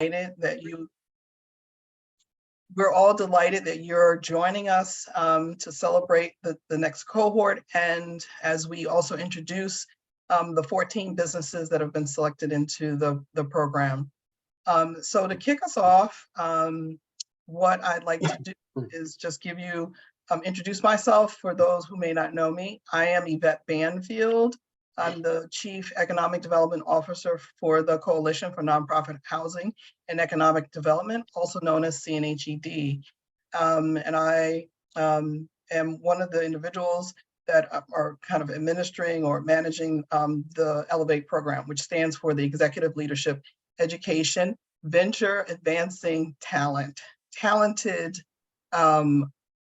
we're all delighted that you're joining us to celebrate the next cohort, and as we also introduce the 14 businesses that have been selected into the program. So to kick us off, what I'd like to do is just give you, introduce myself for those who may not know me. I am Yvette Banfield. I'm the Chief Economic Development Officer for the Coalition for Nonprofit Housing and Economic Development, also known as CNHED. And I am one of the individuals that are kind of administering or managing the Elevate program, which stands for the Executive Leadership Education Venture Advancing Talented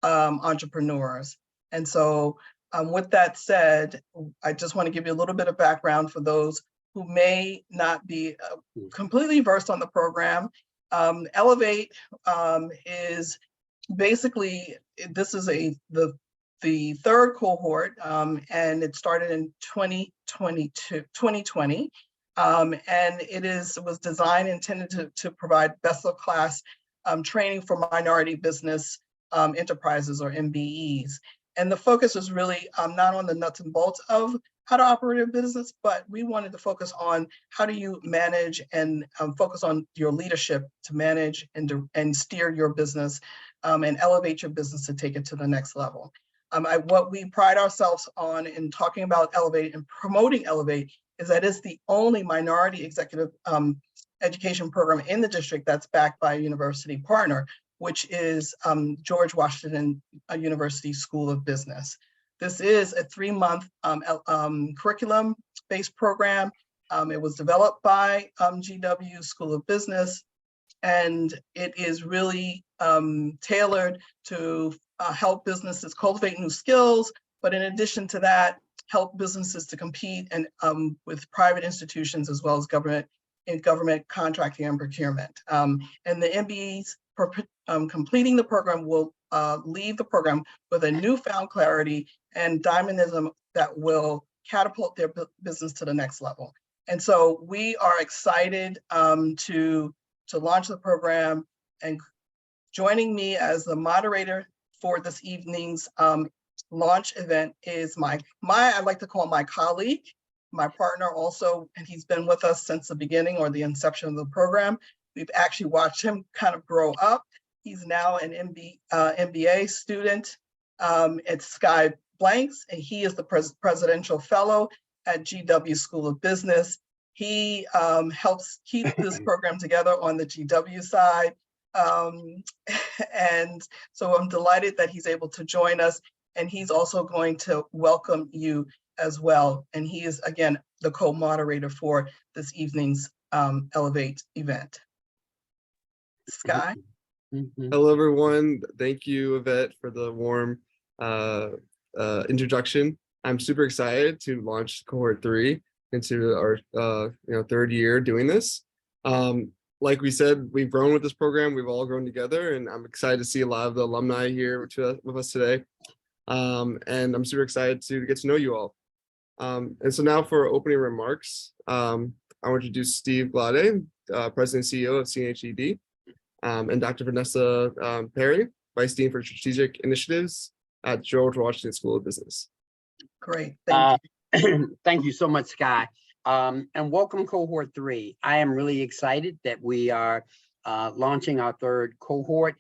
entrepreneurs. And so with that said, I just want to give you a little bit of background for those who may not be completely versed on the program. Elevate is basically, this is the third cohort, and it started in 2020. And it was designed intended to provide best of class training for minority business enterprises, or MBEs. And the focus was really not on the nuts and bolts of how to operate a business, but we wanted to focus on how do you manage and focus on your leadership to manage and steer your business and elevate your business to take it to the next level. What we pride ourselves on in talking about Elevate and promoting Elevate is that it's the only minority executive education program in the district that's backed by a university partner, which is George Washington University School of Business. This is a 3-month curriculum-based program. It was developed by GW School of Business, and it is really tailored to help businesses cultivate new skills, but in addition to that, help businesses to compete and with private institutions as well as government contracting and procurement. And the MBEs completing the program will leave the program with a newfound clarity and dynamism that will catapult their business to the next level. And so we are excited to launch the program, and joining me as the moderator for this evening's launch event is I like to call my colleague, my partner also, and he's been with us since the beginning or the inception of the program. We've actually watched him kind of grow up. He's now an MBA student at Sky Blanks, and he is the presidential fellow at GW School of Business. He helps keep this program together on the GW side. And so I'm delighted that he's able to join us, and he's also going to welcome you as well. And he is, again, the co-moderator for this evening's Elevate event. Sky? Hello, everyone. Thank you, Yvette, for the warm introduction. I'm super excited to launch Cohort 3 into our third year doing this. Like we said, we've grown with this program. We've all grown together, and I'm excited to see a lot of the alumni here with us today. And I'm super excited to get to know you all. And so now for opening remarks, I want to introduce Steve Glade, President and CEO of CNHED, and Dr. Vanessa Perry, Vice Dean for Strategic Initiatives at George Washington School of Business. Great, thank you. Thank you so much, Sky. And welcome Cohort 3. I am really excited that we are launching our third cohort.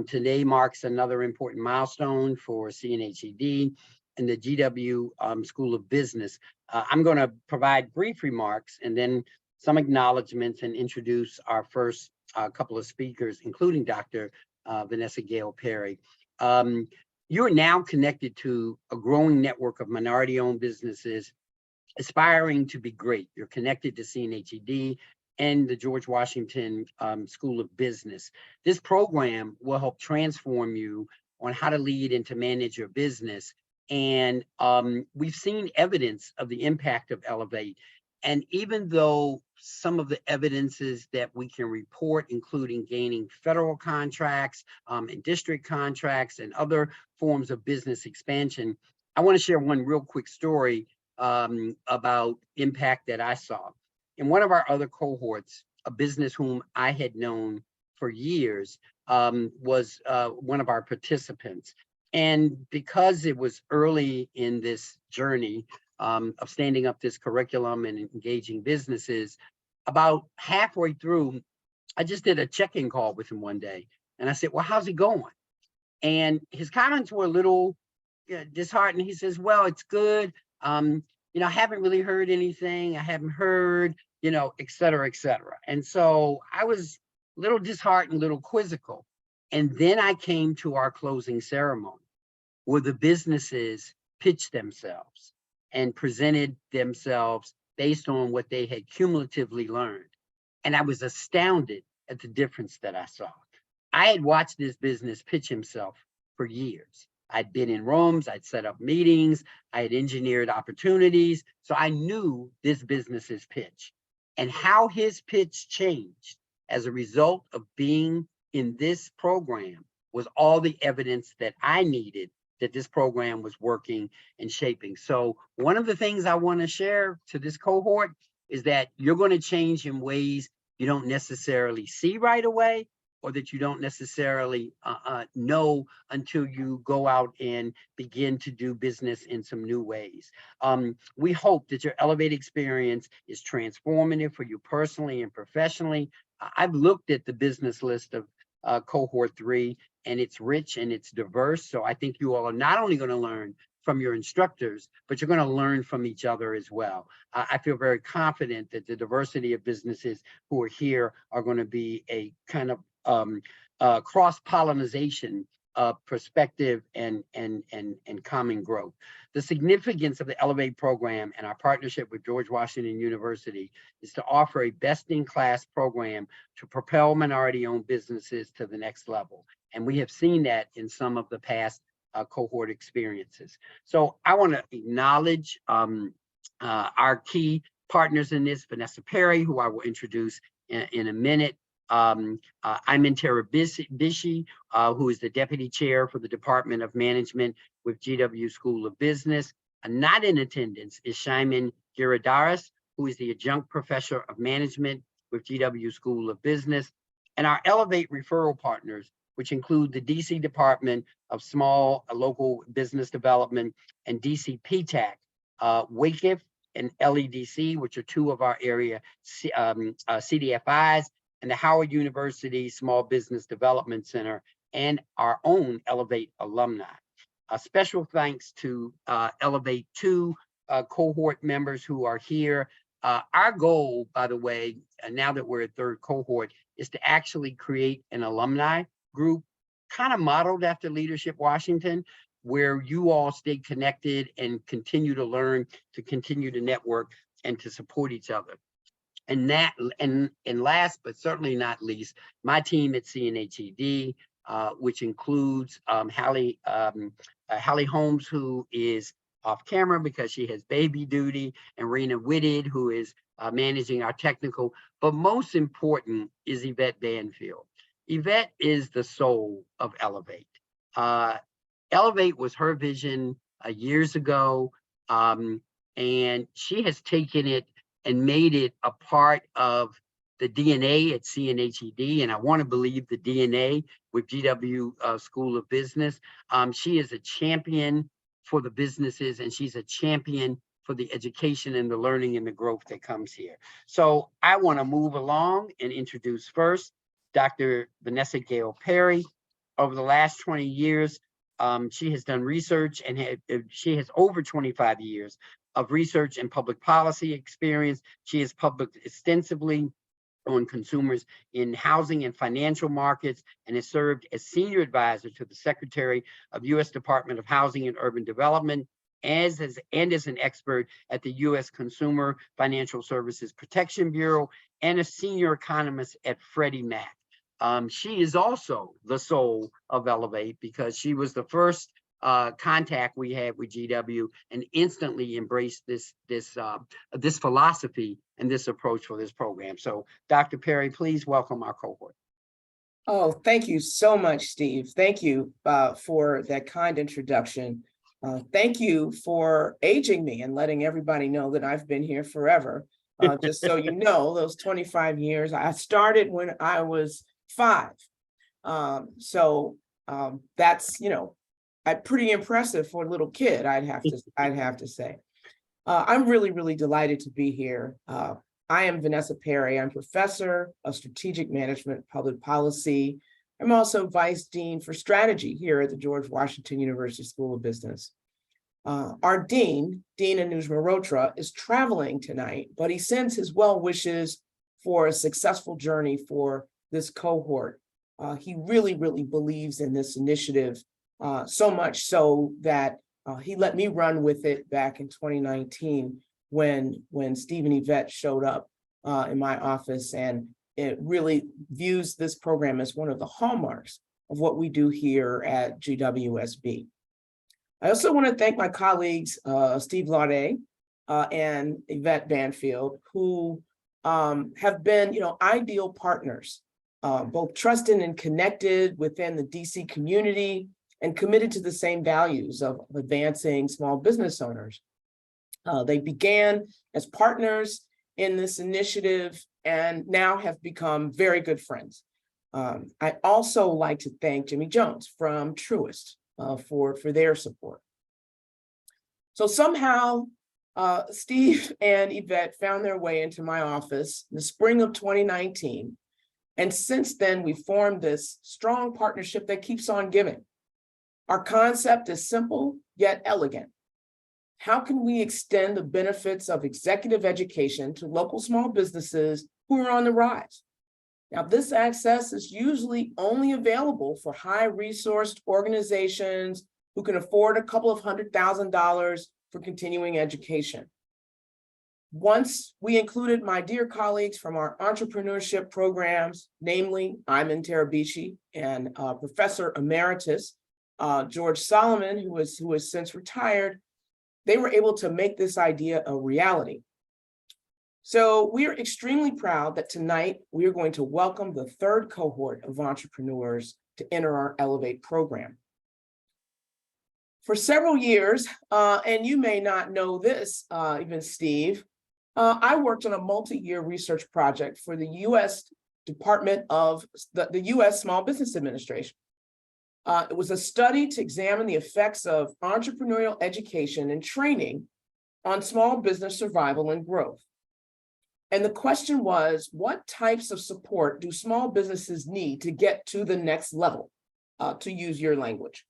Today marks another important milestone for CNHED and the GW School of Business. I'm going to provide brief remarks and then some acknowledgements and introduce our first couple of speakers, including Dr. Vanessa Gale Perry. You're now connected to a growing network of minority-owned businesses aspiring to be great. You're connected to CNHED and the George Washington School of Business. This program will help transform you on how to lead and to manage your business. And we've seen evidence of the impact of Elevate. And even though some of the evidences that we can report, including gaining federal contracts and district contracts and other forms of business expansion, I want to share one real quick story about impact that I saw. In one of our other cohorts, a business whom I had known for years, was one of our participants. And because it was early in this journey of standing up this curriculum and engaging businesses, about halfway through, I just did a check-in call with him one day. And I said, well, how's it going? And his comments were a little disheartening. He says, well, it's good. I haven't really heard anything. I haven't heard, et cetera, et cetera. And so I was a little disheartened, a little quizzical. And then I came to our closing ceremony where the businesses pitched themselves and presented themselves based on what they had cumulatively learned. And I was astounded at the difference that I saw. I had watched this business pitch himself for years. I'd been in rooms, I'd set up meetings, I had engineered opportunities. So I knew this business's pitch and how his pitch changed as a result of being in this program was all the evidence that I needed that this program was working and shaping. So one of the things I want to share to this cohort is that you're going to change in ways you don't necessarily see right away, or that you don't necessarily know until you go out and begin to do business in some new ways. We hope that your Elevate experience is transformative for you personally and professionally. I've looked at the business list of Cohort 3, and it's rich and it's diverse. So I think you all are not only going to learn from your instructors, but you're going to learn from each other as well. I feel very confident that the diversity of businesses who are here are going to be a kind of cross-pollination of perspective and common growth. The significance of the Elevate program and our partnership with George Washington University is to offer a best-in-class program to propel minority-owned businesses to the next level. And we have seen that in some of the past cohort experiences. So I want to acknowledge our key partners in this, Vanessa Perry, who I will introduce in a minute. I'm in Tara Bishi, who is the Deputy Chair for the Department of Management with GW School of Business. Not in attendance is Shaiman Giradaris, who is the Adjunct Professor of Management with GW School of Business. And our Elevate referral partners, which include the DC Department of Small Local Business Development and DC PTAC, WAKIF and LEDC, which are two of our area CDFIs, and the Howard University Small Business Development Center, and our own Elevate alumni. A special thanks to Elevate 2 cohort members who are here. Our goal, by the way, now that we're at third cohort, is to actually create an alumni group, kind of modeled after Leadership Washington, where you all stay connected and continue to learn, to continue to network, and to support each other. And last but certainly not least, my team at CNHED, which includes Hallie Holmes, who is off camera because she has baby duty, and Rena Whitted, who is managing our technical, but most important is Yvette Banfield. Yvette is the soul of Elevate. Elevate was her vision years ago, and she has taken it and made it a part of the DNA at CNHED, and I want to believe the DNA with GW School of Business. She is a champion for the businesses, and she's a champion for the education and the learning and the growth that comes here. So I want to move along and introduce first Dr. Vanessa Gail Perry. Over the last 20 years, she has done research, and she has over 25 years of research and public policy experience. She has published extensively on consumers in housing and financial markets, and has served as senior advisor to the Secretary of U.S. Department of Housing and Urban Development, and as an expert at the U.S. Consumer Financial Services Protection Bureau, and a senior economist at Freddie Mac. She is also the soul of Elevate because she was the first contact we had with GW and instantly embraced this philosophy and this approach for this program. So Dr. Perry, please welcome our cohort. Oh, thank you so much, Steve. Thank you for that kind introduction. Thank you for aging me and letting everybody know that I've been here forever. Just so you know, those 25 years, I started when I was 5. That's, pretty impressive for a little kid, I'd have to say. I'm really, really delighted to be here. I am Vanessa Perry. I'm professor of strategic management, public policy. I'm also vice dean for strategy here at the George Washington University School of Business. Our dean Anuj Mehrotra, is traveling tonight, but he sends his well wishes for a successful journey for this cohort. He really, really believes in this initiative, so much so that he let me run with it back in 2019 when Steve and Yvette showed up in my office, and it really views this program as one of the hallmarks of what we do here at GWSB. I also want to thank my colleagues, Steve Laude and Yvette Banfield, who have been, ideal partners, both trusted and connected within the DC community and committed to the same values of advancing small business owners. They began as partners in this initiative and now have become very good friends. I also like to thank Jimmy Jones from Truist for their support. So somehow, Steve and Yvette found their way into my office in the spring of 2019. And since then, we formed this strong partnership that keeps on giving. Our concept is simple yet elegant. How can we extend the benefits of executive education to local small businesses who are on the rise? Now, this access is usually only available for high-resourced organizations who can afford a couple of $100,000 for continuing education. Once we included my dear colleagues from our entrepreneurship programs, namely Ayman Tarabici and Professor Emeritus George Solomon, who has since retired, they were able to make this idea a reality. So we are extremely proud that tonight we are going to welcome the 3rd cohort of entrepreneurs to enter our Elevate program. For several years, and you may not know this, even Steve, I worked on a multi-year research project for the U.S. Department of the U.S. Small Business Administration. It was a study to examine the effects of entrepreneurial education and training on small business survival and growth. And the question was, what types of support do small businesses need to get to the next level, to use your language?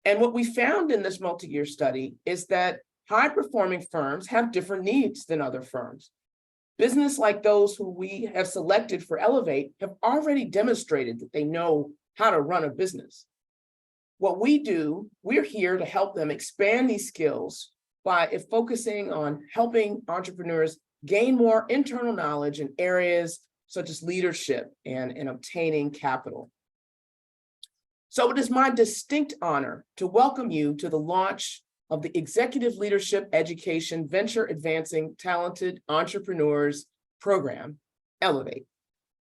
And what we found in this multi-year study is that high-performing firms have different needs than other firms. Business like those who we have selected for Elevate have already demonstrated that they know how to run a business. What we do, we're here to help them expand these skills by focusing on helping entrepreneurs gain more internal knowledge in areas such as leadership and obtaining capital. So it is my distinct honor to welcome you to the launch of the Executive Leadership Education Venture Advancing Talented Entrepreneurs Program, Elevate.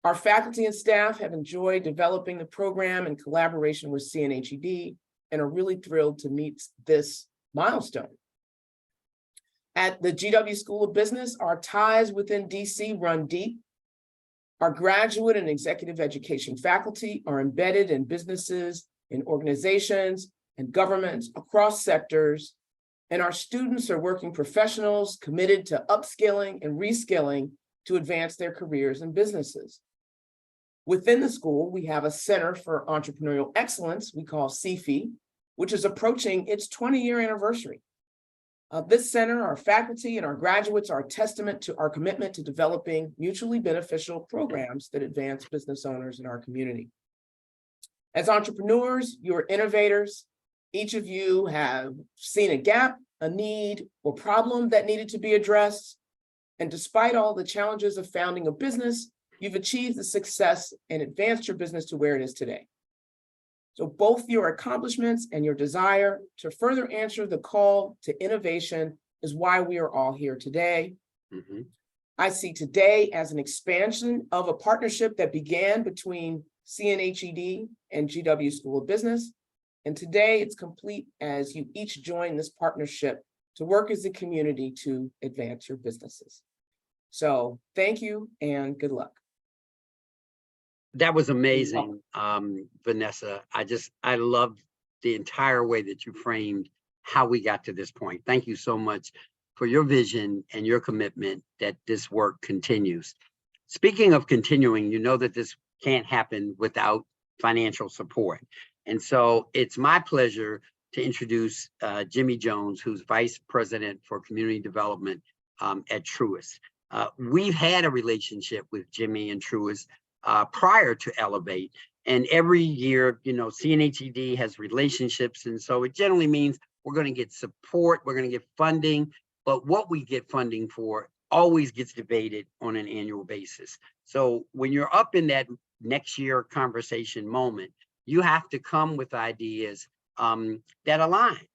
Our faculty and staff have enjoyed developing the program in collaboration with CNHED and are really thrilled to meet this milestone. At the GW School of Business, our ties within DC run deep. Our graduate and executive education faculty are embedded in businesses, in organizations, and governments across sectors. And our students are working professionals committed to upskilling and reskilling to advance their careers and businesses. Within the school, we have a Center for Entrepreneurial Excellence, we call CFE, which is approaching its 20-year anniversary. This center, our faculty and our graduates are a testament to our commitment to developing mutually beneficial programs that advance business owners in our community. As entrepreneurs, you are innovators. Each of you have seen a gap, a need, or problem that needed to be addressed. And despite all the challenges of founding a business, you've achieved the success and advanced your business to where it is today. So both your accomplishments and your desire to further answer the call to innovation is why we are all here today. Mm-hmm. I see today as an expansion of a partnership that began between CNHED and GW School of Business. And today it's complete as you each join this partnership to work as a community to advance your businesses. So thank you and good luck. That was amazing, Vanessa. I love the entire way that you framed how we got to this point. Thank you so much for your vision and your commitment that this work continues. Speaking of continuing, you know that this can't happen without financial support. And so it's my pleasure to introduce Jimmy Jones, who's Vice President for Community Development at Truist. We've had a relationship with Jimmy and Truist prior to Elevate. And every year, you know, CNHED has relationships. And so it generally means we're going to get support, we're going to get funding, but what we get funding for always gets debated on an annual basis. So when you're up in that next year conversation moment, you have to come with ideas that align,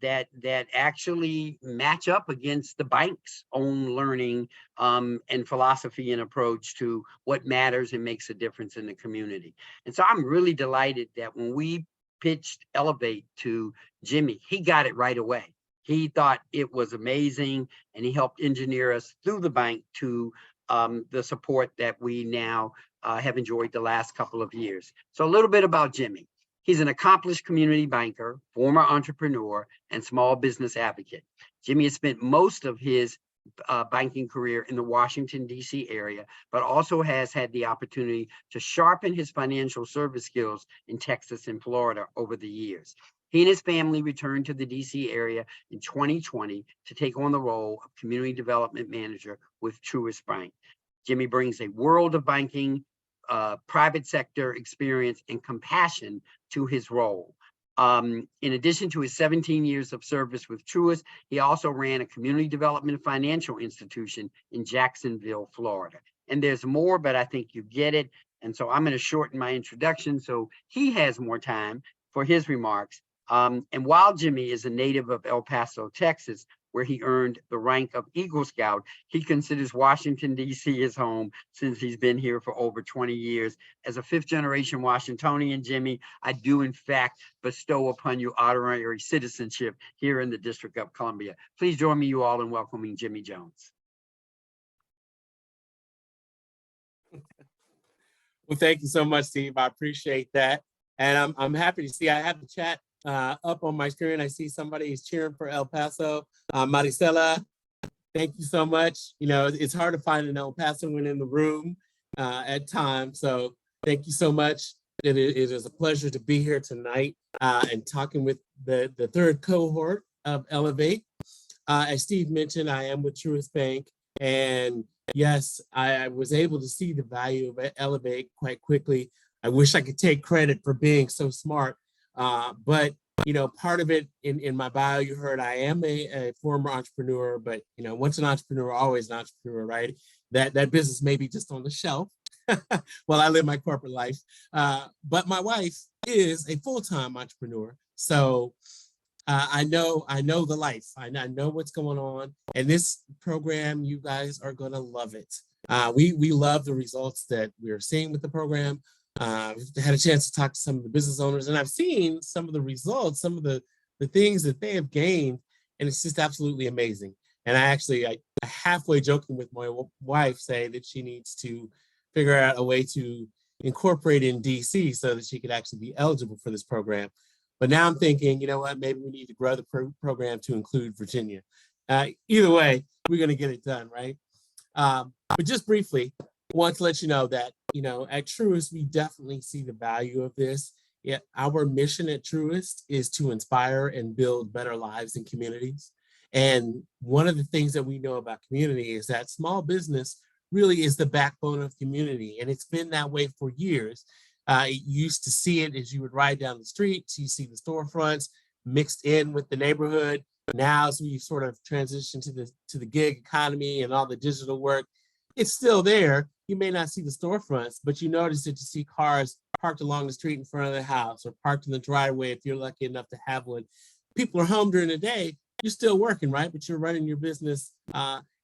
that actually match up against the bank's own learning and philosophy and approach to what matters and makes a difference in the community. And so I'm really delighted that when we pitched Elevate to Jimmy, he got it right away. He thought it was amazing, and he helped engineer us through the bank to the support that we now have enjoyed the last couple of years. So a little bit about Jimmy. He's an accomplished community banker, former entrepreneur, and small business advocate. Jimmy has spent most of his banking career in the Washington, D.C. area, but also has had the opportunity to sharpen his financial service skills in Texas and Florida over the years. He and his family returned to the D.C. area in 2020 to take on the role of Community Development Manager with Truist Bank. Jimmy brings a world of banking, private sector experience, and compassion to his role. In addition to his 17 years of service with Truist, he also ran a community development financial institution in Jacksonville, Florida. And there's more, but I think you get it. And so I'm going to shorten my introduction so he has more time for his remarks. And while Jimmy is a native of El Paso, Texas, where he earned the rank of Eagle Scout, he considers Washington, D.C. his home since he's been here for over 20 years. As a fifth-generation Washingtonian, Jimmy, I do in fact bestow upon you honorary citizenship here in the District of Columbia. Please join me, you all, in welcoming Jimmy Jones. Well, thank you so much, Steve. I appreciate that. And I'm happy to see I have the chat up on my screen. I see somebody is cheering for El Paso. Maricela, thank you so much. You know, it's hard to find an El Pasoan in the room at times. So thank you so much. It is a pleasure to be here tonight and talking with the third cohort of Elevate. As Steve mentioned, I am with Truist Bank. And yes, I was able to see the value of Elevate quite quickly. I wish I could take credit for being so smart. But, you know, part of it in my bio, you heard I am a former entrepreneur, but, you know, once an entrepreneur, always an entrepreneur, right? That business may be just on the shelf while I live my corporate life. But my wife is a full-time entrepreneur. So I know the life. I know what's going on. And this program, you guys are going to love it. We love the results that we're seeing with the program. We've had a chance to talk to some of the business owners, and I've seen some of the results, some of the things that they have gained, and it's just absolutely amazing. And I halfway joking with my wife say that she needs to figure out a way to incorporate in DC so that she could actually be eligible for this program. But now I'm thinking, you know what, maybe we need to grow the program to include Virginia. Either way, we're going to get it done, right? But just briefly, I want to let you know that, you know, at Truist, we definitely see the value of this. Yeah, our mission at Truist is to inspire and build better lives in communities. And one of the things that we know about community is that small business really is the backbone of community. And it's been that way for years. You used to see it as you would ride down the streets, you see the storefronts mixed in with the neighborhood. Now, as we sort of transition to the gig economy and all the digital work, it's still there. You may not see the storefronts, but you notice that you see cars parked along the street in front of the house or parked in the driveway if you're lucky enough to have one. People are home during the day. You're still working, right? But you're running your business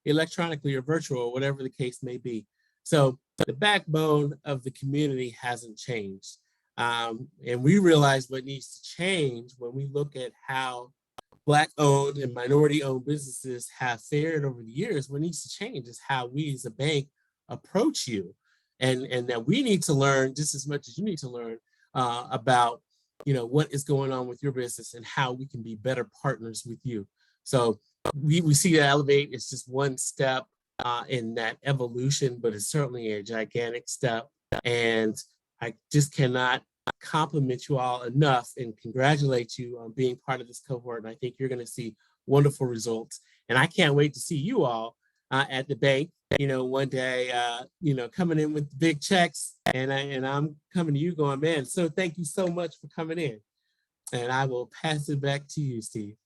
electronically or virtual, or whatever the case may be. So the backbone of the community hasn't changed. And we realize what needs to change when we look at how Black-owned and minority-owned businesses have fared over the years, what needs to change is how we as a bank approach you. And that we need to learn just as much as you need to learn about, what is going on with your business and how we can be better partners with you. So we see that Elevate is just one step in that evolution, but it's certainly a gigantic step. And I just cannot compliment you all enough and congratulate you on being part of this cohort. And I think you're going to see wonderful results. And I can't wait to see you all at the bank, one day, coming in with big checks, and I'm coming to you going, man, so thank you so much for coming in. And I will pass it back to you, Steve.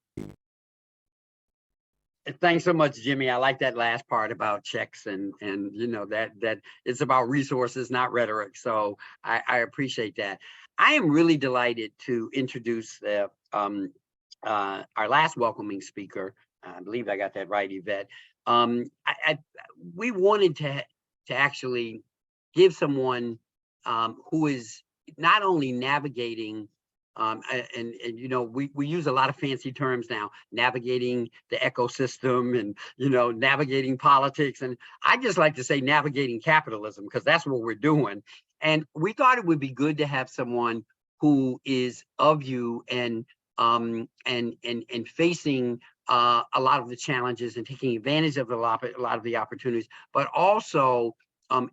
Thanks so much, Jimmy. I like that last part about checks and that it's about resources, not rhetoric. So I appreciate that. I am really delighted to introduce our last welcoming speaker. I believe I got that right, Yvette. We wanted to actually give someone who is not only navigating we use a lot of fancy terms now, navigating the ecosystem and, navigating politics. And I just like to say navigating capitalism, because that's what we're doing. And we thought it would be good to have someone who is of you and facing a lot of the challenges and taking advantage of a lot of the opportunities, but also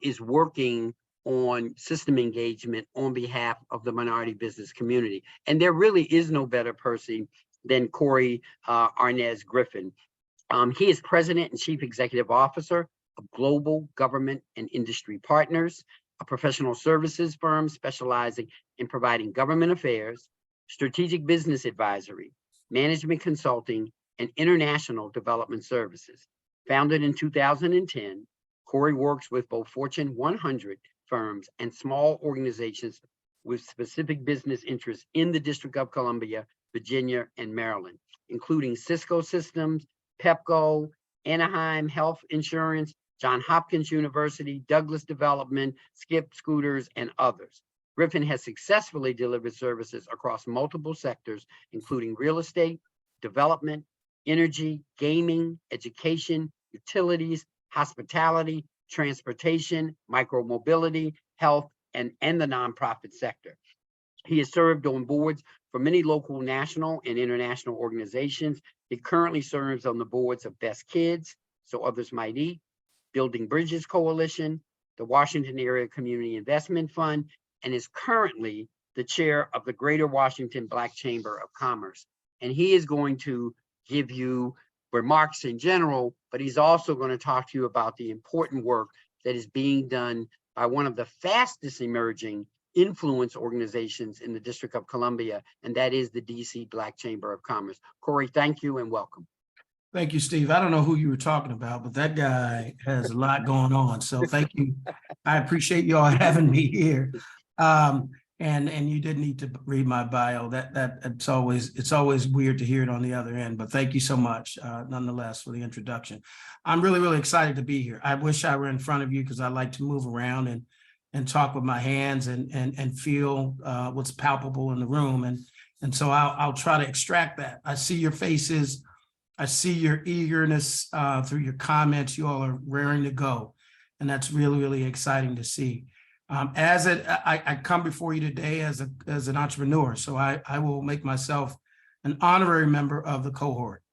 is working on system engagement on behalf of the minority business community. And there really is no better person than Corey Arnaz Griffin. He is President and Chief Executive Officer of Global Government and Industry Partners, a professional services firm specializing in providing government affairs, strategic business advisory, management consulting, and international development services. Founded in 2010, Corey works with both Fortune 100 firms and small organizations with specific business interests in the District of Columbia, Virginia, and Maryland, including Cisco Systems, Pepco, Anaheim Health Insurance, Johns Hopkins University, Douglas Development, Skip Scooters, and others. Griffin has successfully delivered services across multiple sectors, including real estate, development, energy, gaming, education, utilities, hospitality, transportation, micromobility, health, and the nonprofit sector. He has served on boards for many local, national, and international organizations. He currently serves on the boards of Best Kids, So Others Might Eat, Building Bridges Coalition, the Washington Area Community Investment Fund, and is currently the chair of the Greater Washington Black Chamber of Commerce. And he is going to give you remarks in general, but he's also going to talk to you about the important work that is being done by one of the fastest emerging influence organizations in the District of Columbia, and that is the DC Black Chamber of Commerce. Corey, thank you and welcome. Thank you, Steve. I don't know who you were talking about, but that guy has a lot going on. So thank you. I appreciate you all having me here. And you didn't need to read my bio. It's always weird to hear it on the other end, but thank you so much, nonetheless, for the introduction. I'm really, really excited to be here. I wish I were in front of you because I like to move around and talk with my hands and feel what's palpable in the room. And so I'll try to extract that. I see your faces. I see your eagerness through your comments. You all are raring to go. And that's really, really exciting to see. I come before you today as an entrepreneur, so I will make myself an honorary member of the cohort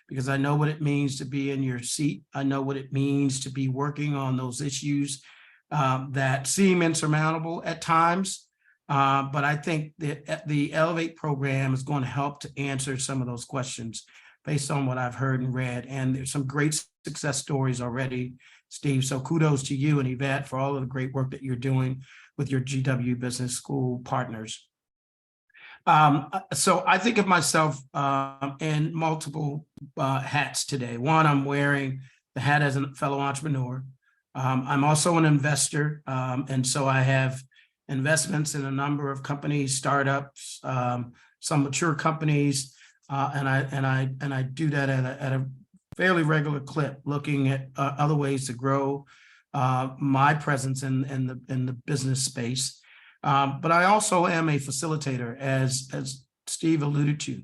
because I know what it means to be in your seat. I know what it means to be working on those issues that seem insurmountable at times, but I think that the Elevate program is going to help to answer some of those questions based on what I've heard and read, and there's some great success stories already, Steve. So kudos to you and Yvette for all of the great work that you're doing with your GW Business School partners. So I think of myself in multiple hats today. One, I'm wearing the hat as a fellow entrepreneur. I'm also an investor, and so I have investments in a number of companies, startups, some mature companies, and I do that at a fairly regular clip, looking at other ways to grow my presence in the business space. But I also am a facilitator, as Steve alluded to.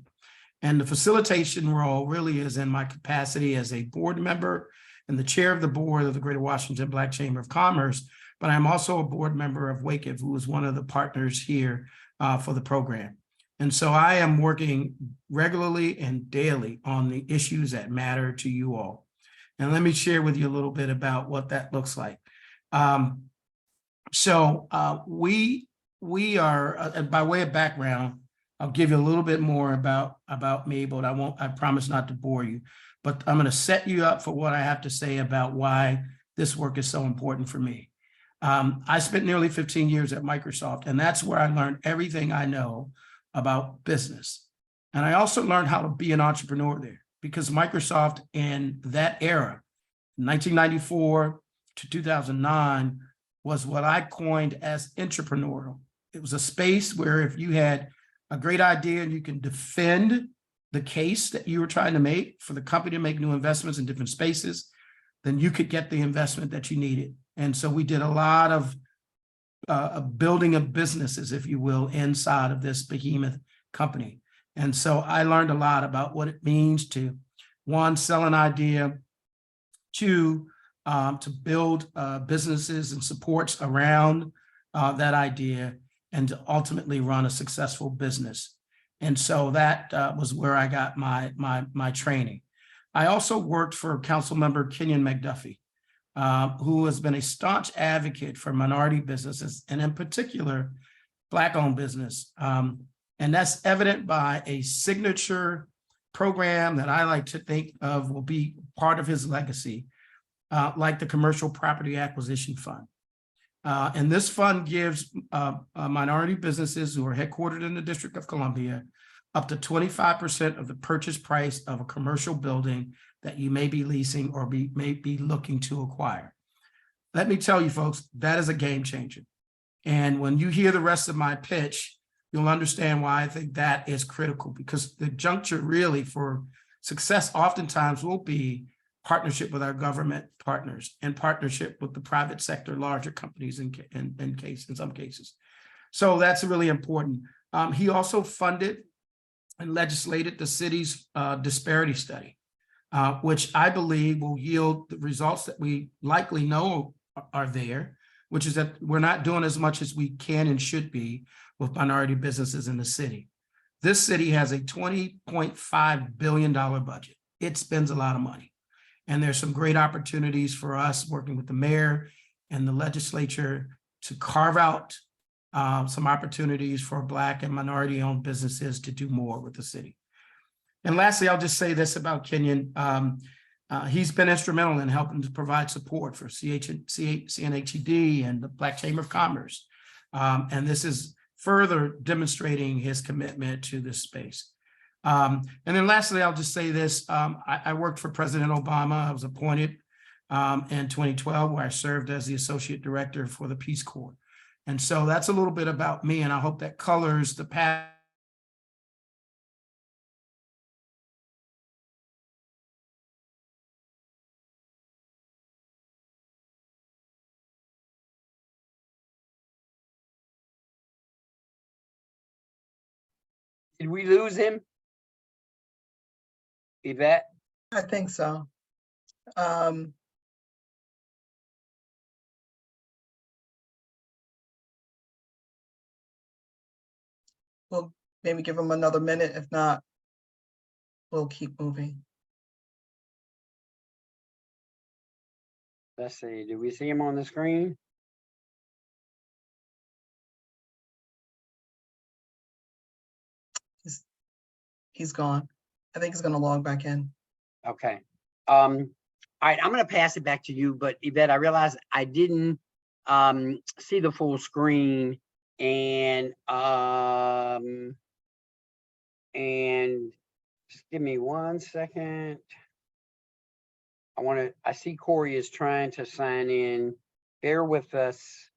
And the facilitation role really is in my capacity as a board member and the chair of the board of the Greater Washington Black Chamber of Commerce, but I'm also a board member of WAKIF, who is one of the partners here for the program. And so I am working regularly and daily on the issues that matter to you all. And let me share with you a little bit about what that looks like. We are, by way of background, I'll give you a little bit more about me, but I promise not to bore you. But I'm going to set you up for what I have to say about why this work is so important for me. I spent nearly 15 years at Microsoft, and that's where I learned everything I know about business. And I also learned how to be an entrepreneur there, because Microsoft in that era, 1994 to 2009, was what I coined as entrepreneurial. It was a space where if you had a great idea and you can defend the case that you were trying to make for the company to make new investments in different spaces, then you could get the investment that you needed. And so we did a lot of building of businesses, if you will, inside of this behemoth company. And so I learned a lot about what it means to, one, sell an idea, two, to build businesses and supports around that idea, and to ultimately run a successful business. And so that was where I got my training. I also worked for Councilmember Kenyon McDuffie, who has been a staunch advocate for minority businesses, and in particular, Black-owned business. And that's evident by a signature program that I like to think of will be part of his legacy, like the Commercial Property Acquisition Fund. And this fund gives minority businesses who are headquartered in the District of Columbia up to 25% of the purchase price of a commercial building that you may be leasing or may be looking to acquire. Let me tell you, folks, that is a game changer. And when you hear the rest of my pitch, you'll understand why I think that is critical, because the juncture really for success oftentimes will be partnership with our government partners and partnership with the private sector, larger companies in some cases. So that's really important. He also funded and legislated the city's disparity study, which I believe will yield the results that we likely know are there, which is that we're not doing as much as we can and should be with minority businesses in the city. This city has a $20.5 billion budget. It spends a lot of money. And there's some great opportunities for us working with the mayor and the legislature to carve out some opportunities for Black and minority-owned businesses to do more with the city. And lastly, I'll just say this about Kenyon. He's been instrumental in helping to provide support for CNHED and the Black Chamber of Commerce. And this is further demonstrating his commitment to this space. And then lastly, I'll just say this. I worked for President Obama. I was appointed in 2012, where I served as the Associate Director for the Peace Corps. And so that's a little bit about me, and I hope that colors the path. Did we lose him? Yvette? I think so. We'll maybe give him another minute. If not, we'll keep moving. Let's see, do we see him on the screen? He's gone. I think he's going to log back in. Okay. All right, I'm going to pass it back to you, but Yvette, I realized I didn't see the full screen, and just give me 1 second. I see Corey is trying to sign in. Bear with us.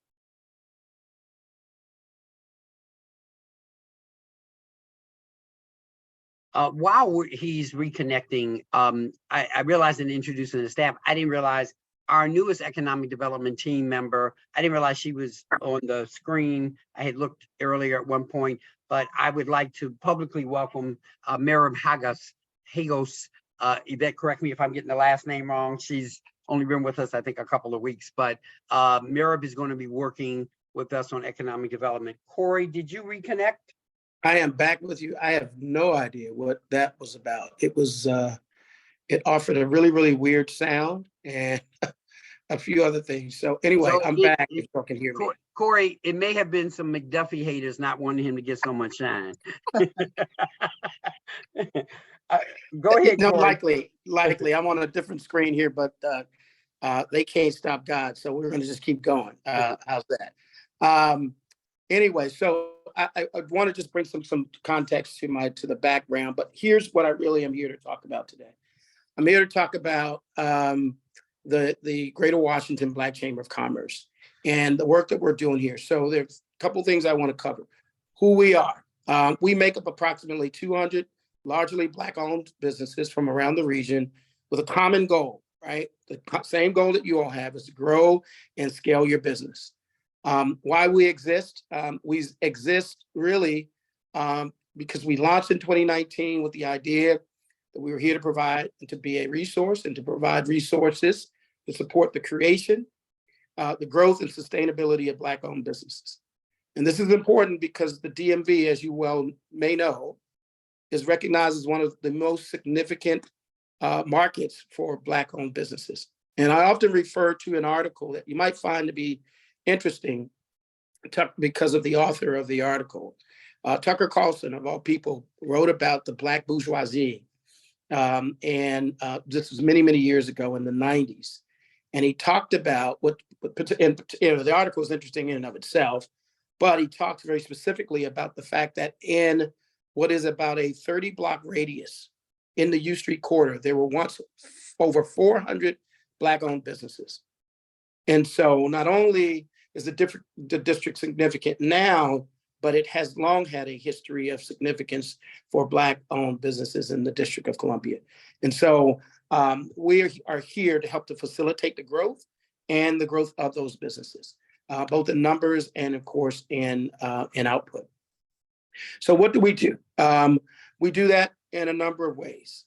While he's reconnecting, I realized in introducing the staff, I didn't realize our newest economic development team member, I didn't realize she was on the screen. I had looked earlier at one point. but I would like to publicly welcome Miriam Hagos. Yvette, correct me if I'm getting the last name wrong. She's only been with us, I think, a couple of weeks, but Miriam is going to be working with us on economic development. Corey, did you reconnect? I am back with you. I have no idea what that was about. It was, it offered a really, really weird sound and a few other things. So anyway, So I'm back if you can hear me. Corey, it may have been some McDuffie haters not wanting him to get so much shine. Go ahead, No, Corey. likely. I'm on a different screen here, but they can't stop God. So we're going to just keep going. How's that? Anyway, so I want to just bring some context to the background, but here's what I really am here to talk about today. I'm here to talk about the Greater Washington Black Chamber of Commerce and the work that we're doing here. So there's a couple things I want to cover. Who we are. We make up approximately 200 largely Black-owned businesses from around the region with a common goal, right? The same goal that you all have is to grow and scale your business. Why we exist? We exist really because we launched in 2019 with the idea that we were here to provide and to be a resource and to provide resources to support the creation, the growth and sustainability of Black-owned businesses. And this is important because the DMV, as you well may know, is recognized as one of the most significant markets for Black-owned businesses. And I often refer to an article that you might find to be interesting because of the author of the article. Tucker Carlson, of all people, wrote about the Black bourgeoisie. And this was many, many years ago in the 90s. And he talked about the article is interesting in and of itself, but he talked very specifically about the fact that in what is about a 30-block radius in the U Street corridor, there were once over 400 Black-owned businesses. And so not only is the district significant now, but it has long had a history of significance for Black-owned businesses in the District of Columbia. And so we are here to help to facilitate the growth and the growth of those businesses, both in numbers and, of course, in output. So what do? We do that in a number of ways.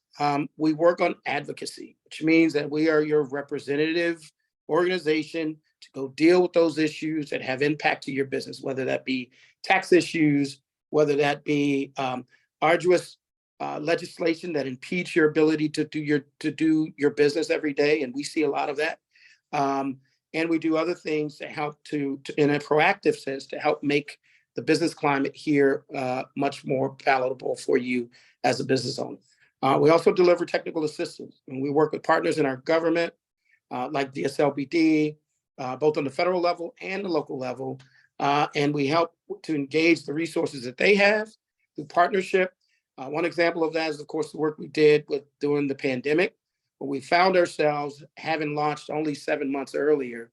We work on advocacy, which means that we are your representative organization to go deal with those issues that have impact to your business, whether that be tax issues, whether that be arduous legislation that impedes your ability to do your business every day, and we see a lot of that. And we do other things to help to in a proactive sense, to help make the business climate here much more palatable for you as a business owner. We also deliver technical assistance, and we work with partners in our government, like the SLBD, both on the federal level and the local level, and we help to engage the resources that they have through partnership. One example of that is, of course, the work we did during the pandemic, where we found ourselves having launched only 7 months earlier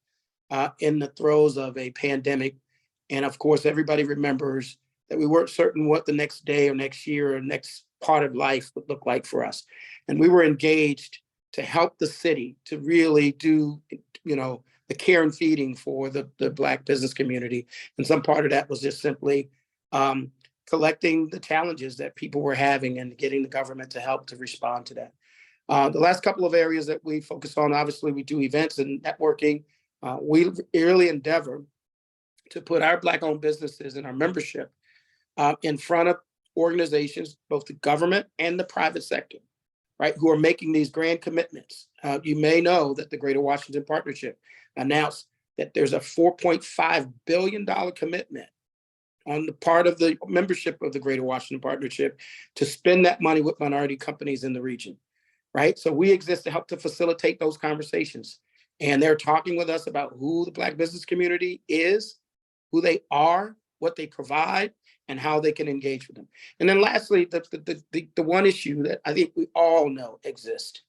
in the throes of a pandemic. And of course, everybody remembers that we weren't certain what the next day or next year or next part of life would look like for us. And we were engaged to help the city to really do, the care and feeding for the Black business community. And some part of that was just simply collecting the challenges that people were having and getting the government to help to respond to that. The last couple of areas that we focus on, obviously, we do events and networking. We really endeavor to put our Black-owned businesses and our membership in front of organizations, both the government and the private sector, right, who are making these grand commitments. You may know that the Greater Washington Partnership announced that there's a $4.5 billion commitment on the part of the membership of the Greater Washington Partnership to spend that money with minority companies in the region, right? So we exist to help to facilitate those conversations. And they're talking with us about who the Black business community is, who they are, what they provide, and how they can engage with them. And then lastly, the one issue that I think we all know exists.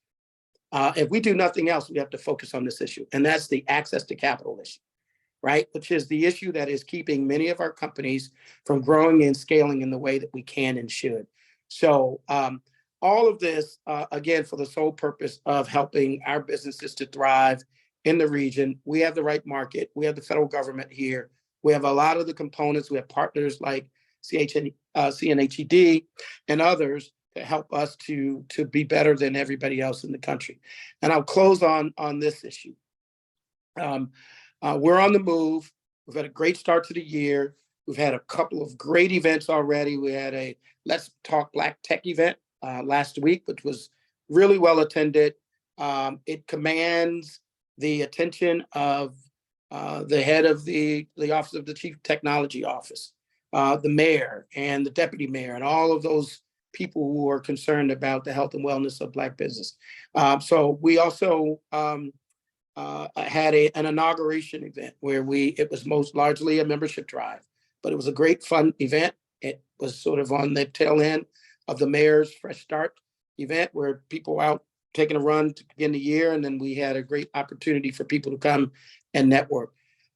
If we do nothing else, we have to focus on this issue, and that's the access to capital issue, right? Which is the issue that is keeping many of our companies from growing and scaling in the way that we can and should. So all of this, again, for the sole purpose of helping our businesses to thrive in the region. We have the right market. We have the federal government here. We have a lot of the components. We have partners like CNHED CNHED, and others to help us to be better than everybody else in the country. And I'll close on this issue. We're on the move. We've had a great start to the year. We've had a couple of great events already. We had a Let's Talk Black Tech event last week, which was really well attended. It commands the attention of the head of the Office of the Chief Technology Office, the mayor and the deputy mayor, and all of those people who are concerned about the health and wellness of Black business. So we also had an inauguration event where it was most largely a membership drive, but it was a great fun event. It was sort of on the tail end of the mayor's Fresh Start event where people were out taking a run to begin the year. And then we had a great opportunity for people to come and network.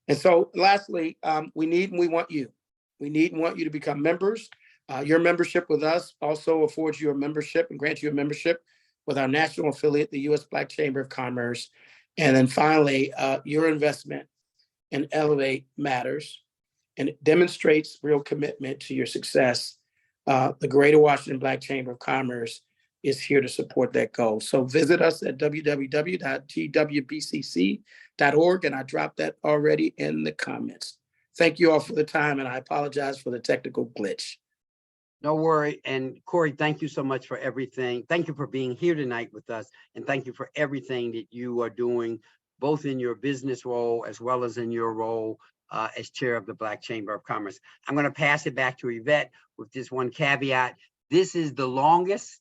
And so lastly, we need and we want you. We need and want you to become members. Your membership with us also affords you a membership and grants you a membership with our national affiliate, the U.S. Black Chamber of Commerce. And then finally, your investment in Elevate matters, and it demonstrates real commitment to your success. The Greater Washington Black Chamber of Commerce is here to support that goal. So visit us at www.gwbcc.org, and I dropped that already in the comments. Thank you all for the time, and I apologize for the technical glitch. No worry. And Corey, thank you so much for everything. Thank you for being here tonight with us. And thank you for everything that you are doing, both in your business role as well as in your role as chair of the Black Chamber of Commerce. I'm going to pass it back to Yvette with just one caveat. This is the longest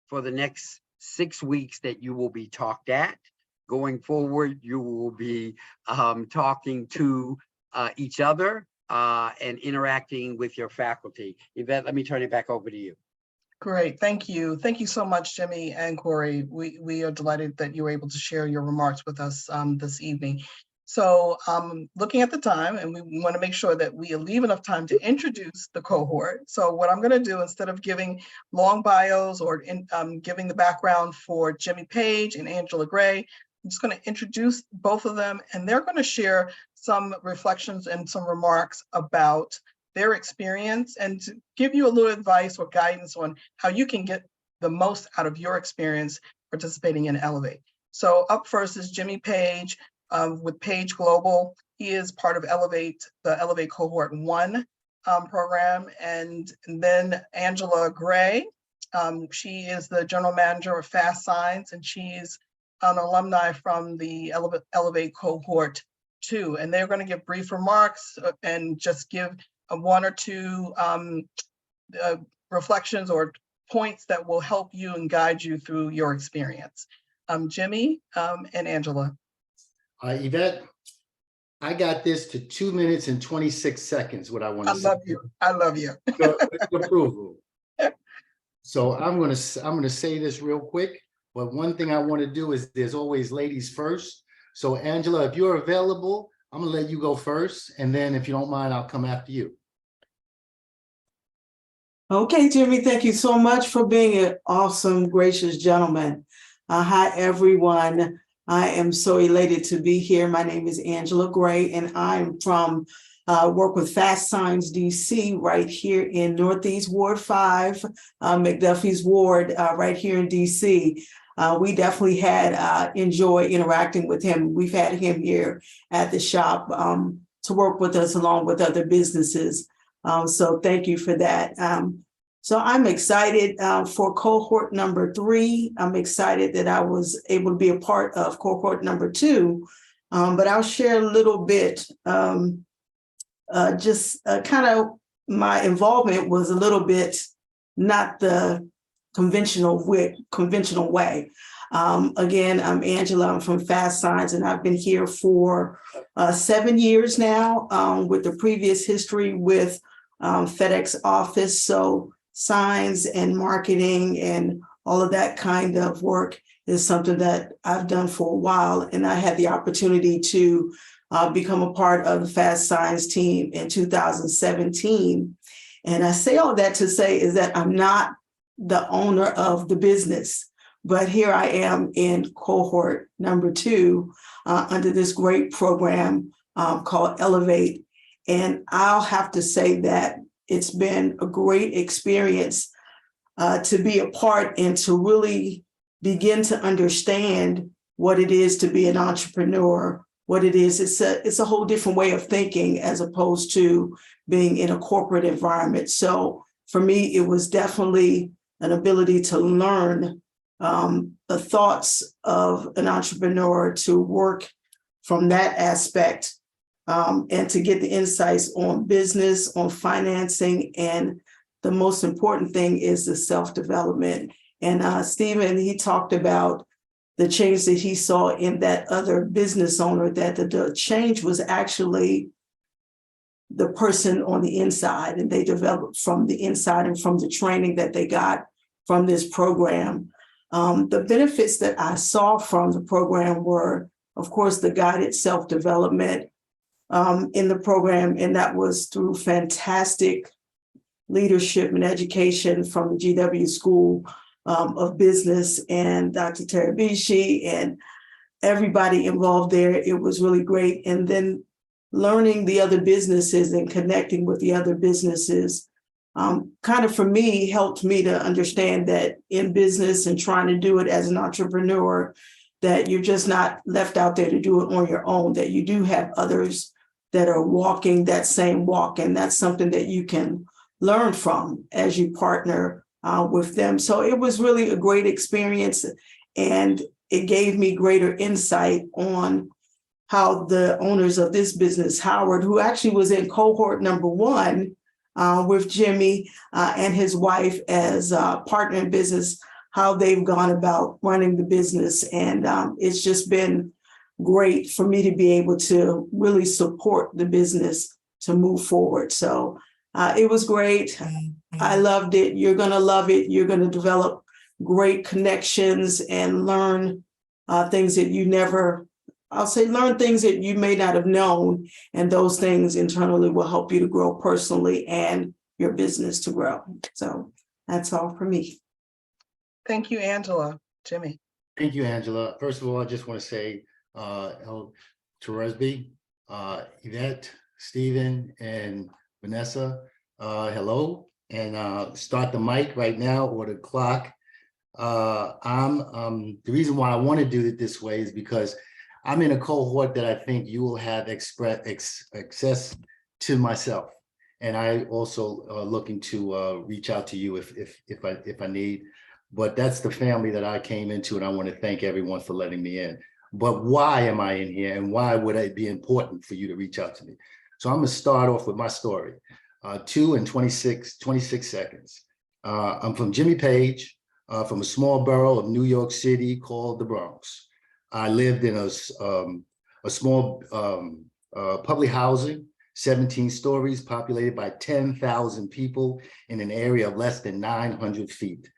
for the next 6 weeks that you will be talked at. Going forward, you will be talking to each other and interacting with your faculty. Yvette, let me turn it back over to you. Great, thank you. Thank you so much, Jimmy and Corey. We are delighted that you were able to share your remarks with us this evening. So looking at the time, and we want to make sure that we leave enough time to introduce the cohort. So what I'm going to do, instead of giving long bios or giving the background for Jimmy Page and Angela Gray, I'm just going to introduce both of them, and they're going to share some reflections and some remarks about their experience and to give you a little advice or guidance on how you can get the most out of your experience participating in Elevate. So up first is Jimmy Page with Page Global. He is part of Elevate, the Elevate Cohort 1 program. And then Angela Gray, she is the general manager of Fast Signs, and she's an alumni from the Elevate Cohort 2. And they're going to give brief remarks and just give one or two reflections or points that will help you and guide you through your experience. Jimmy and Angela. Yvette, I got this to 2 minutes and 26 seconds, what I want to say. I love you. I love you. Approval. So I'm gonna say this real quick, but one thing I want to do is there's always ladies first. So Angela, if you're available, I'm gonna let you go first, and then if you don't mind, I'll come after you. Okay, Jimmy, thank you so much for being an awesome, gracious gentleman. Hi, everyone. I am so elated to be here. My name is Angela Gray, and I'm from work with Fast Signs DC right here in Northeast Ward 5, McDuffie's Ward, right here in DC. We definitely had enjoyed interacting with him. We've had him here at the shop to work with us along with other businesses. So thank you for that. So I'm excited for cohort number 3. I'm excited that I was able to be a part of cohort number 2, but I'll share a little bit. Just kind of my involvement was a little bit not the conventional way. Again, I'm Angela. I'm from Fast Signs, and I've been here for 7 years now with the previous history with FedEx office. So signs and marketing and all of that kind of work is something that I've done for a while. And I had the opportunity to become a part of the Fast Signs team in 2017. And I say all that to say is that I'm not the owner of the business, but here I am in cohort number 2 under this great program called Elevate. And I'll have to say that it's been a great experience to be a part and to really begin to understand what it is to be an entrepreneur, what it is. It's a whole different way of thinking as opposed to being in a corporate environment. So for me, it was definitely an ability to learn the thoughts of an entrepreneur, to work from that aspect, and to get the insights on business, on financing, and the most important thing is the self-development. And Stephen, he talked about the change that he saw in that other business owner, that the change was actually the person on the inside, and they developed from the inside and from the training that they got from this program. The benefits that I saw from the program were, of course, the guided self-development in the program, and that was through fantastic leadership and education from the GW School of Business and Dr. Terabishi and everybody involved there. It was really great. And then learning the other businesses and connecting with the other businesses kind of, for me, helped me to understand that in business and trying to do it as an entrepreneur, that you're just not left out there to do it on your own, that you do have others that are walking that same walk. And that's something that you can learn from as you partner with them. So it was really a great experience, and it gave me greater insight on how the owners of this business, Howard, who actually was in cohort number 1 with Jimmy and his wife as partner in business, how they've gone about running the business. And it's just been great for me to be able to really support the business to move forward. So it was great. I loved it. You're going to love it. You're going to develop great connections and learn things that you never, learn things that you may not have known. And those things internally will help you to grow personally and your business to grow. So that's all for me. Thank you, Angela. Jimmy. Thank you, Angela. First of all, I just want to say, Teresby, Yvette, Stephen, and Vanessa, hello, and start the mic right now or the clock. The reason why I want to do it this way is because I'm in a cohort that I think you will have access to myself, and I also looking to reach out to you if I need. But that's the family that I came into, and I want to thank everyone for letting me in. But why am I in here, and why would it be important for you to reach out to me? So I'm going to start off with my story. 2 and 26 seconds. I'm from Jimmy Page, from a small borough of New York City called the Bronx. I lived in a small public housing, 17 stories, populated by 10,000 people in an area of less than 900 feet.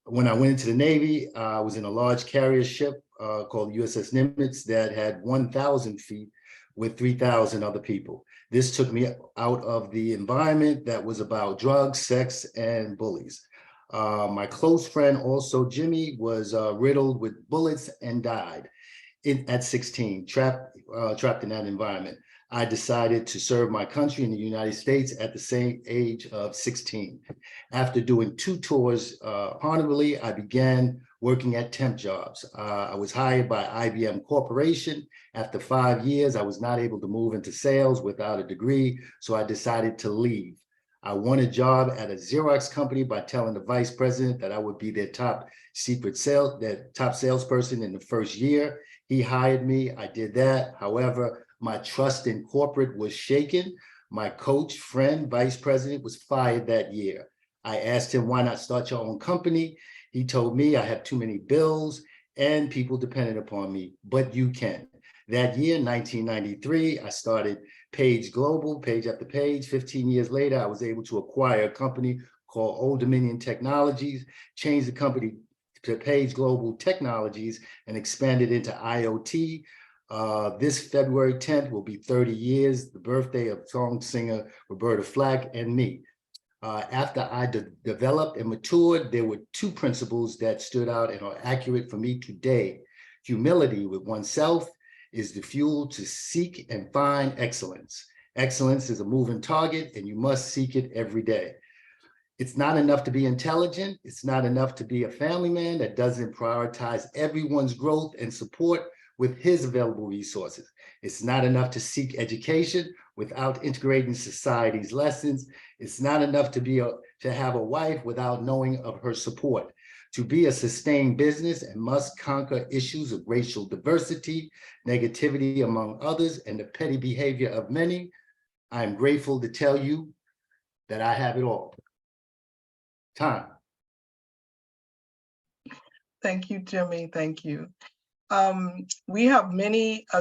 When I went into the Navy, I was in a large carrier ship called USS Nimitz that had 1,000 feet with 3,000 other people. This took me out of the environment that was about drugs, sex, and bullies. My close friend, also Jimmy, was riddled with bullets and died at 16, trapped in that environment. I decided to serve my country in the United States at the same age of 16. After doing 2 tours honorably, I began working at temp jobs. I was hired by IBM Corporation. After 5 years, I was not able to move into sales without a degree, so I decided to leave. I won a job at a Xerox company by telling the vice president that I would be their top salesperson in the first year. He hired me. I did that. However, my trust in corporate was shaken. My coach, friend, vice president was fired that year. I asked him, why not start your own company? He told me I have too many bills and people dependent upon me, but you can. That year, 1993, I started Page Global, page after page. 15 years later, I was able to acquire a company called Old Dominion Technologies, change the company to Page Global Technologies, and expanded into IoT. This February 10th will be 30 years, the birthday of song singer Roberta Flack and me. After I developed and matured, there were 2 principles that stood out and are accurate for me today. Humility with oneself is the fuel to seek and find excellence. Excellence is a moving target and you must seek it every day. It's not enough to be intelligent. It's not enough to be a family man that doesn't prioritize everyone's growth and support with his available resources. It's not enough to seek education without integrating society's lessons. It's not enough to have a wife without knowing of her support. To be a sustained business and must conquer issues of racial diversity, negativity among others, and the petty behavior of many. I am grateful to tell you that I have it all. Time. Thank you, Jimmy. Thank you. We have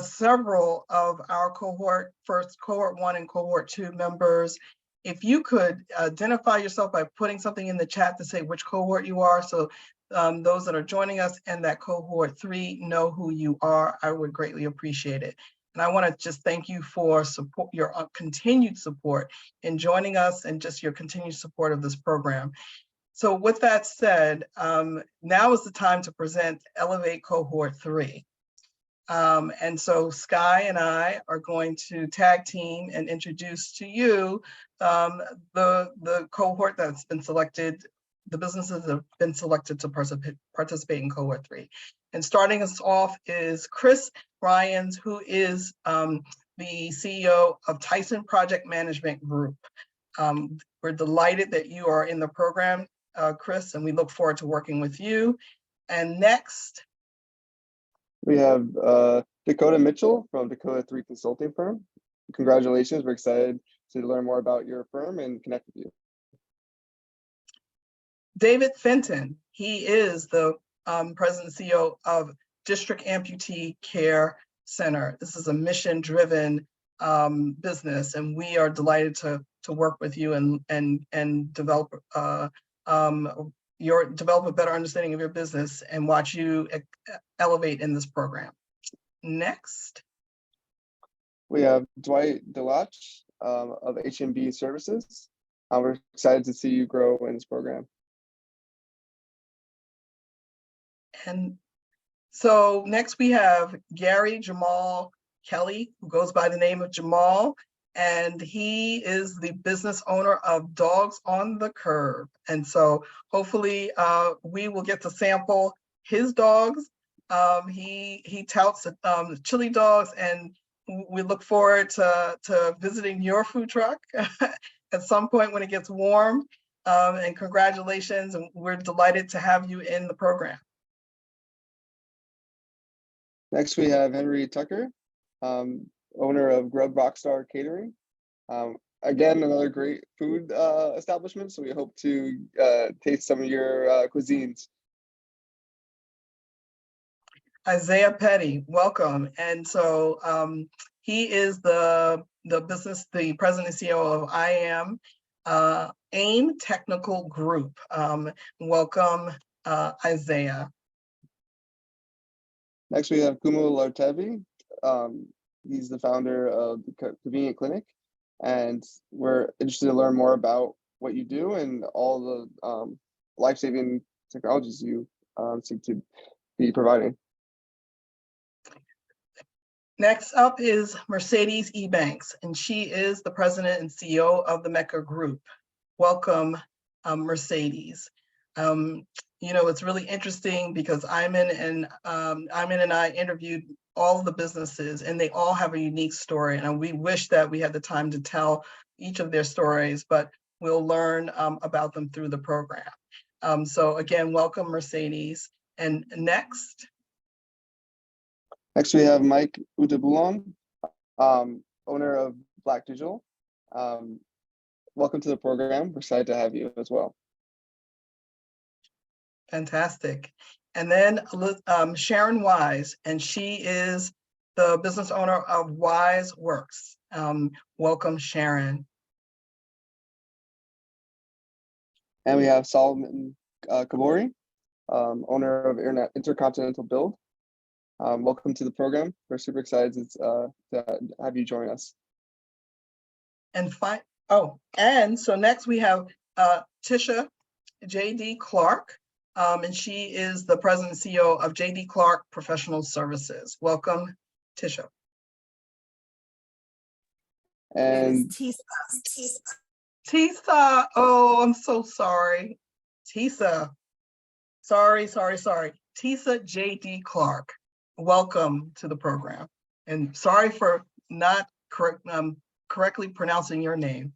several of our cohort 1 and cohort 2 members. If you could identify yourself by putting something in the chat to say which cohort you are, so those that are joining us and that cohort 3 know who you are, I would greatly appreciate it. And I want to just thank you for your continued support in joining us and just your continued support of this program. So with that said, now is the time to present Elevate Cohort 3. And so Sky and I are going to tag team and introduce to you the cohort that's been selected, the businesses that have been selected to participate in Cohort 3. And starting us off is Chris Ryans, who is the CEO of Tyson Project Management Group. We're delighted that you are in the program, Chris, and we look forward to working with you. And next, we have Dakota Mitchell from Dakota 3 Consulting Firm. Congratulations, we're excited to learn more about your firm and connect with you. David Fenton, he is the President and CEO of District Amputee Care Center. This is a mission-driven business, and we are delighted to work with you and develop a better understanding of your business and watch you elevate in this program. Next. We have Dwight Delach of HMB Services. We're excited to see you grow in this program. And so next we have Gary Jamal Kelly, who goes by the name of Jamal, and he is the business owner of Dogs on the Curb. And so hopefully we will get to sample his dogs. He touts chili dogs, and we look forward to visiting your food truck at some point when it gets warm. And congratulations, and we're delighted to have you in the program. Next, we have Henry Tucker, owner of Grub Rockstar Catering. Again, another great food establishment, so we hope to taste some of your cuisines. Isaiah Petty, welcome. And so he is the president and CEO of I Am AIM Technical Group. Welcome, Isaiah. Next, we have Kumo Lartevi. He's the founder of the Convenient Clinic, and we're interested to learn more about what you do and all the life-saving technologies you seem to be providing. Next up is Mercedes Ebanks, and she is the president and CEO of the Mecca Group. Welcome, Mercedes. You know, it's really interesting because Ayman and I interviewed all of the businesses, and they all have a unique story. And we wish that we had the time to tell each of their stories, but we'll learn about them through the program. So again, welcome, Mercedes. And next. Next, we have Mike Utabulon, owner of Black Digital. Welcome to the program. We're excited to have you as well. Fantastic. And then Sharon Wise, and she is the business owner of Wise Works. Welcome, Sharon. And we have Solomon Kabori, owner of Intercontinental Build. Welcome to the program. We're super excited to have you join us. And so next we have Tisha J.D. Clark, and she is the president and CEO of J.D. Clark Professional Services. Welcome, Tisha. And Tisa, oh, I'm so sorry. Tisa, sorry. Tisa J.D. Clark, welcome to the program. And sorry for not correctly pronouncing your name.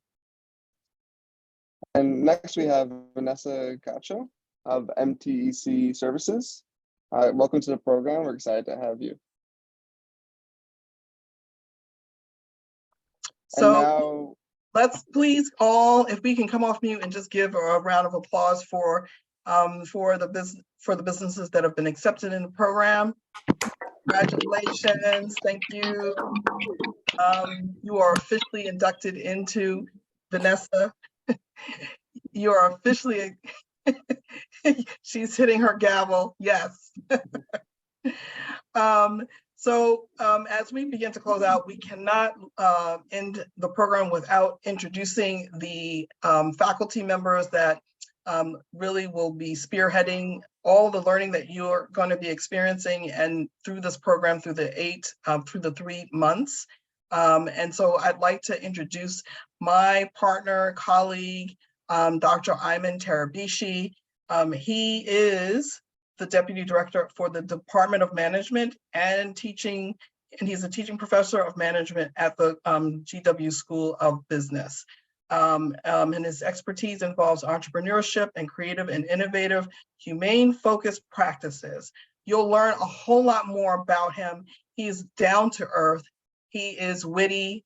and next we have Vanessa Cacho of MTEC Services. Welcome to the program. We're excited to have you. So And now, let's please all, if we can come off mute and just give a round of applause for the businesses that have been accepted in the program. Congratulations, thank you. You are officially inducted into Vanessa. You are officially, she's hitting her gavel, yes. As we begin to close out, we cannot end the program without introducing the faculty members that really will be spearheading all the learning that you're going to be experiencing and through this program through the 3 months. And so I'd like to introduce my partner, colleague, Dr. Ayman Tarabishi. He is the Deputy Director for the Department of Management and Teaching, and he's a teaching professor of management at the GW School of Business. And his expertise involves entrepreneurship and creative and innovative, humane-focused practices. You'll learn a whole lot more about him. He's down to earth. He is witty.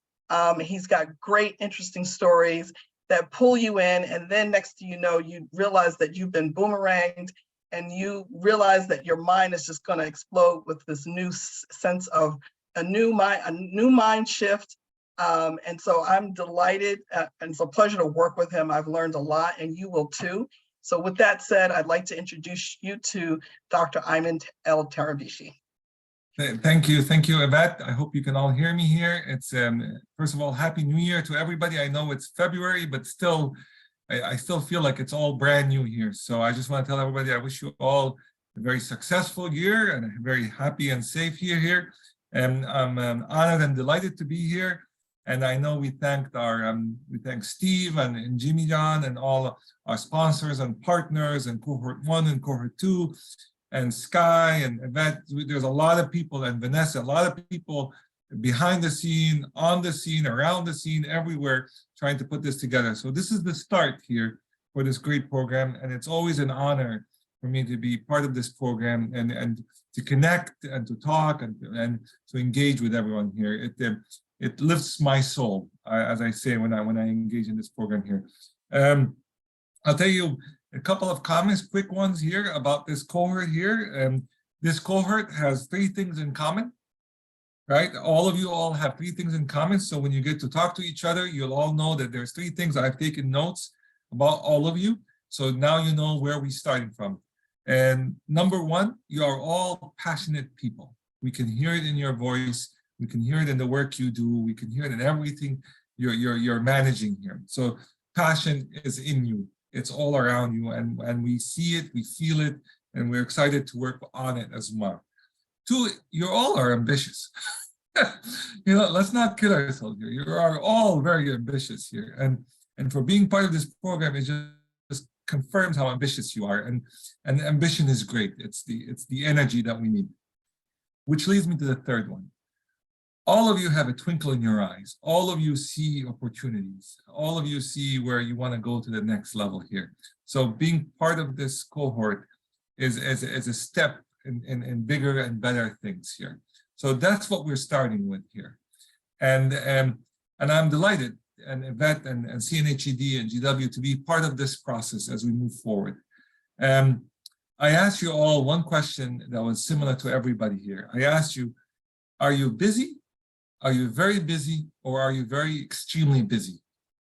He's got great, interesting stories that pull you in. And then next thing you know, you realize that you've been boomeranged and you realize that your mind is just going to explode with this new sense of a new mind shift. And so I'm delighted, and it's a pleasure to work with him. I've learned a lot, and you will too. So with that said, I'd like to introduce you to Dr. Ayman El Tarabishi. Thank you, Yvette. I hope you can all hear me here. It's first of all, Happy New Year to everybody. I know it's February, but still, I still feel like it's all brand new here. So I just want to tell everybody I wish you all a very successful year and a very happy and safe year here. And I'm honored and delighted to be here. And I know we thank Steve and Jimmy John and all our sponsors and partners and Cohort 1 and Cohort 2 and Sky and Yvette. There's a lot of people, and Vanessa, a lot of people behind the scene, on the scene, around the scene, everywhere, trying to put this together. So this is the start here for this great program, and it's always an honor for me to be part of this program and to connect and to talk and to engage with everyone here. It lifts my soul, as I say when I engage in this program here. I'll tell you a couple of comments, quick ones here about this cohort here. This cohort has 3 things in common. Right? All of you all have 3 things in common. So when you get to talk to each other, you'll all know that there's 3 things. I've taken notes about all of you. So now you know where we started from. And number 1, you are all passionate people. We can hear it in your voice. We can hear it in the work you do. We can hear it in everything you're managing here. So passion is in you. It's all around you. And we see it, we feel it, and we're excited to work on it as well. 2, you all are ambitious. You know, let's not kid ourselves here. You are all very ambitious here. And for being part of this program, it just confirms how ambitious you are. And ambition is great. It's the energy that we need. Which leads me to the 3rd one. All of you have a twinkle in your eyes. All of you see opportunities. All of you see where you want to go to the next level here. So being part of this cohort is a step in bigger and better things here. So that's what we're starting with here. And I'm delighted, and Yvette and CNHED and GW to be part of this process as we move forward. I asked you all one question that was similar to everybody here. I asked you, are you busy? Are you very busy? Or are you very extremely busy?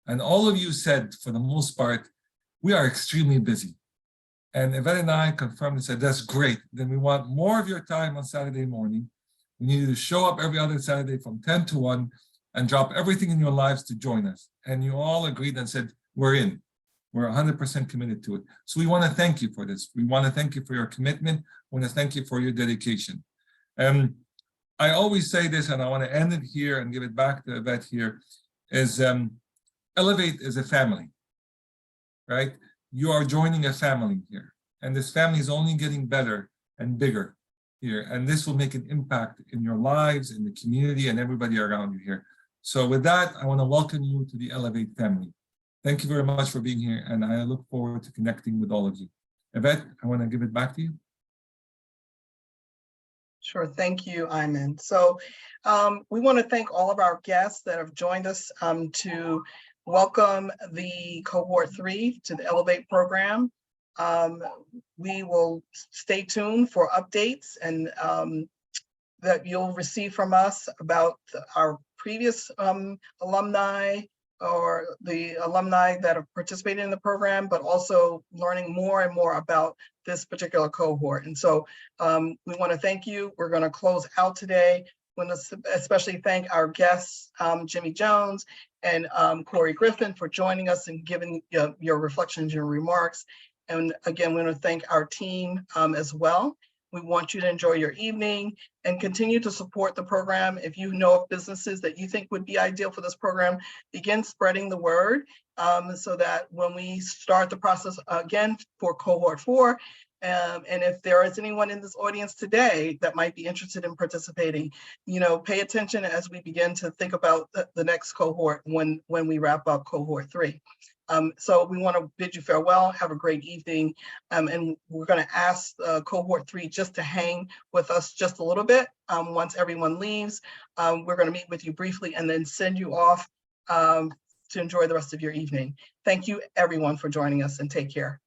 And all of you said, for the most part, we are extremely busy. And Yvette and I confirmed and said, that's great. Then we want more of your time on Saturday morning. We need you to show up every other Saturday from 10 to 1 and drop everything in your lives to join us. And you all agreed and said, we're in. We're 100% committed to it. So we want to thank you for this. We want to thank you for your commitment. We want to thank you for your dedication. I always say this, and I want to end it here and give it back to Yvette here. is Elevate is a family, right? You are joining a family here, and this family is only getting better and bigger here, and this will make an impact in your lives, in the community, and everybody around you here. So with that, I want to welcome you to the Elevate family. Thank you very much for being here, and I look forward to connecting with all of you. Yvette, I want to give it back to you. Sure, thank you, Ayman. So we want to thank all of our guests that have joined us to welcome the Cohort 3 to the Elevate program. We will stay tuned for updates and that you'll receive from us about our previous alumni or the alumni that have participated in the program, but also learning more and more about this particular cohort. And so we want to thank you. We're going to close out today. We want to especially thank our guests, Jimmy Jones and Corey Griffin, for joining us and giving your reflections, your remarks. And again, we want to thank our team as well. We want you to enjoy your evening and continue to support the program. If you know of businesses that you think would be ideal for this program, begin spreading the word so that when we start the process again for Cohort 4, and if there is anyone in this audience today that might be interested in participating, pay attention as we begin to think about the next cohort when we wrap up Cohort 3. So we want to bid you farewell. Have a great evening. And we're going to ask Cohort 3 just to hang with us just a little bit. Once everyone leaves, we're going to meet with you briefly and then send you off to enjoy the rest of your evening. Thank you, everyone, for joining us, and take care.